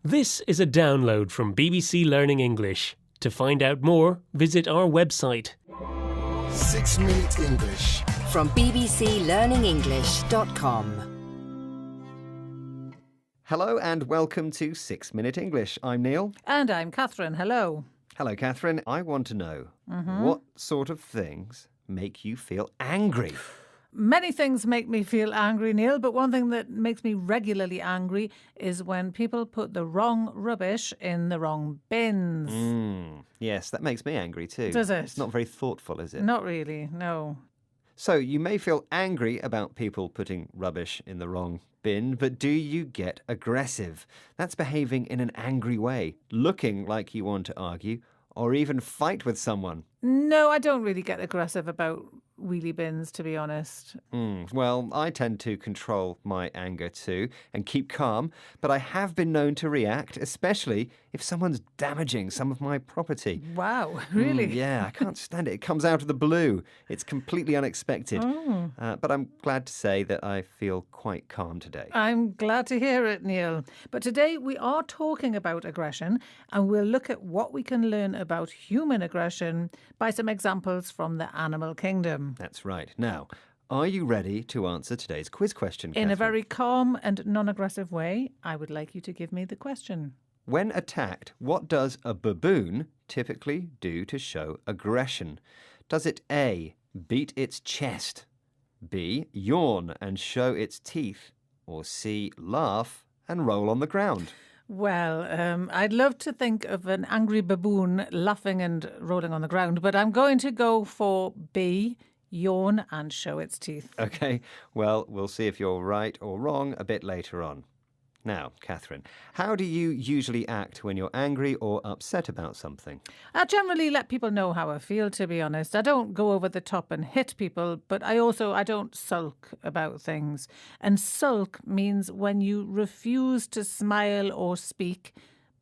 This is a download from BBC Learning English. To find out more, visit our website. 6 Minute English. From bbclearningenglish.com. Hello and welcome to 6 Minute English. I'm Neil. And I'm Catherine. Hello. Hello, Catherine. I want to know what sort of things make you feel angry? Many things make me feel angry, Neil, but one thing that makes me regularly angry is when people put the wrong rubbish in the wrong bins. Yes, that makes me angry too. Does it? It's not very thoughtful, is it? Not really, no. So you may feel angry about people putting rubbish in the wrong bin, but do you get aggressive? That's behaving in an angry way, looking like you want to argue or even fight with someone. No, I don't really get aggressive about wheelie bins, to be honest. Well, I tend to control my anger too and keep calm, but I have been known to react, especially if someone's damaging some of my property. Wow, really? Yeah, I can't stand it. It comes out of the blue. It's completely unexpected. But I'm glad to say that I feel quite calm today. I'm glad to hear it, Neil. But today we are talking about aggression, and we'll look at what we can learn about human aggression by some examples from the animal kingdom. That's right. Now, are you ready to answer today's quiz question, In Catherine? a very calm and non-aggressive way, I would like you to give me the question. When attacked, what does a baboon typically do to show aggression? Does it A, beat its chest, B, yawn and show its teeth, or C, laugh and roll on the ground? Well, I'd love to think of an angry baboon laughing and rolling on the ground, but I'm going to go for B, yawn and show its teeth. Okay, well, we'll see if you're right or wrong a bit later on. Now, Catherine, how do you usually act when you're angry or upset about something? I generally let people know how I feel, to be honest. I don't go over the top and hit people, but I don't sulk about things. And sulk means when you refuse to smile or speak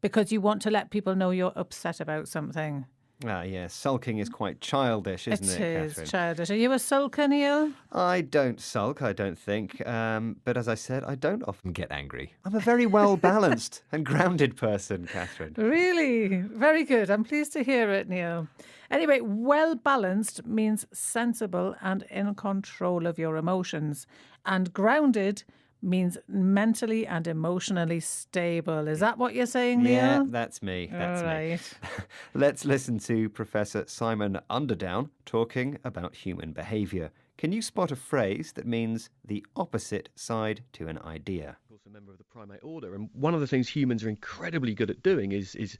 because you want to let people know you're upset about something. Ah, yes, sulking is quite childish, isn't it, It Catherine? is childish. Are you a sulker, Neil? I don't sulk, I don't think. But as I said, I don't often get angry. I'm a very well-balanced and grounded person, Catherine. Really? Very good. I'm pleased to hear it, Neil. Anyway, well-balanced means sensible and in control of your emotions. And grounded means mentally and emotionally stable. Is that what you're saying, Neil? Yeah, that's me. That's All me. right. Let's listen to Professor Simon Underdown talking about human behaviour. Can you spot a phrase that means the opposite side to an idea? Of course, a member of the primate order, and one of the things humans are incredibly good at doing is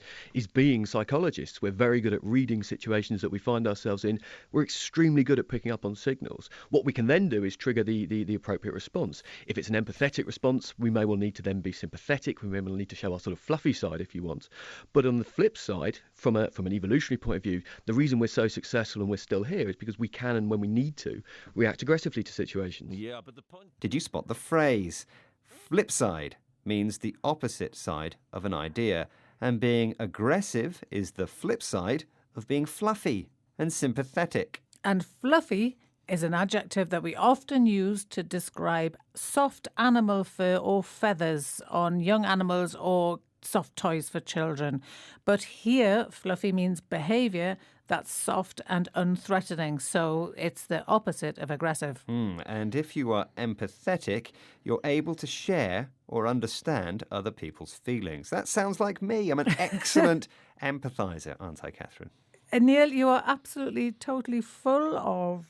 being psychologists. We're very good at reading situations that we find ourselves in. We're extremely good at picking up on signals. What we can then do is trigger the appropriate response. If it's an empathetic response, we may well need to then be sympathetic. We may well need to show our sort of fluffy side, if you want. But on the flip side, from an evolutionary point of view, the reason we're so successful and we're still here is because we can, and when we need to, react aggressively to situations. Yeah, but the point... Did you spot the phrase? Flip side means the opposite side of an idea, and being aggressive is the flip side of being fluffy and sympathetic. And fluffy is an adjective that we often use to describe soft animal fur or feathers on young animals or soft toys for children. But here, fluffy means behaviour that's soft and unthreatening, so it's the opposite of aggressive. And if you are empathetic, you're able to share or understand other people's feelings. That sounds like me. I'm an excellent empathizer, aren't I, Catherine? And Neil, you are absolutely, totally full of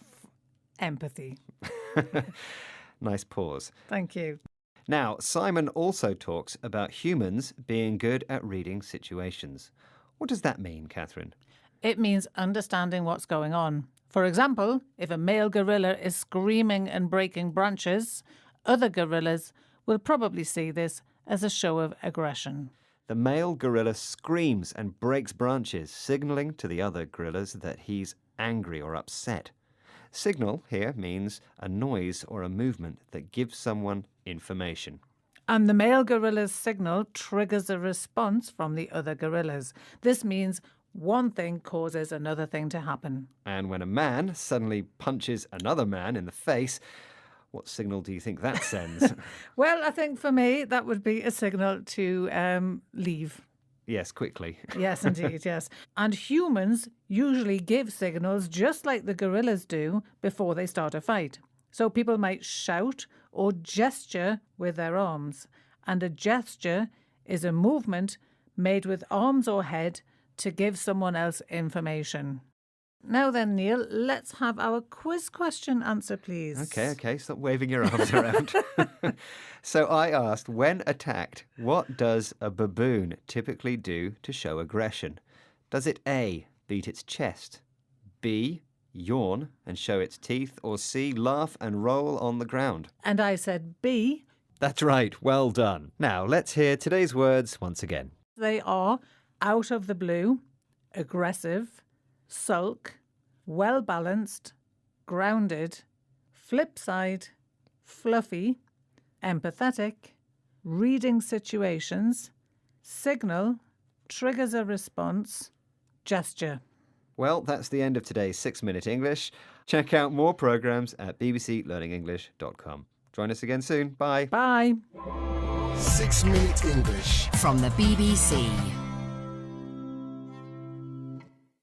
empathy. Nice pause. Thank you. Now, Simon also talks about humans being good at reading situations. What does that mean, Catherine? It means understanding what's going on. For example, if a male gorilla is screaming and breaking branches, other gorillas will probably see this as a show of aggression. The male gorilla screams and breaks branches, signalling to the other gorillas that he's angry or upset. Signal here means a noise or a movement that gives someone information. And the male gorilla's signal triggers a response from the other gorillas. This means one thing causes another thing to happen. And when a man suddenly punches another man in the face, What signal do you think that sends? Well, I think for me, that would be a signal to leave. Yes, quickly. Yes, indeed, yes. And humans usually give signals just like the gorillas do before they start a fight. So people might shout or gesture with their arms. And a gesture is a movement made with arms or head to give someone else information. Now then, Neil, let's have our quiz question answer, please. Okay. Stop waving your arms around. So I asked, when attacked, what does a baboon typically do to show aggression? Does it A, beat its chest, B, yawn and show its teeth, or C, laugh and roll on the ground? And I said B. That's right. Well done. Now let's hear today's words once again. They are out of the blue, aggressive, sulk, well-balanced, grounded, flip side, fluffy, empathetic, reading situations, signal, triggers a response, gesture. Well, that's the end of today's 6-Minute English. Check out more programs at bbclearningenglish.com. Join us again soon. Bye. Bye. 6-Minute English. From the BBC.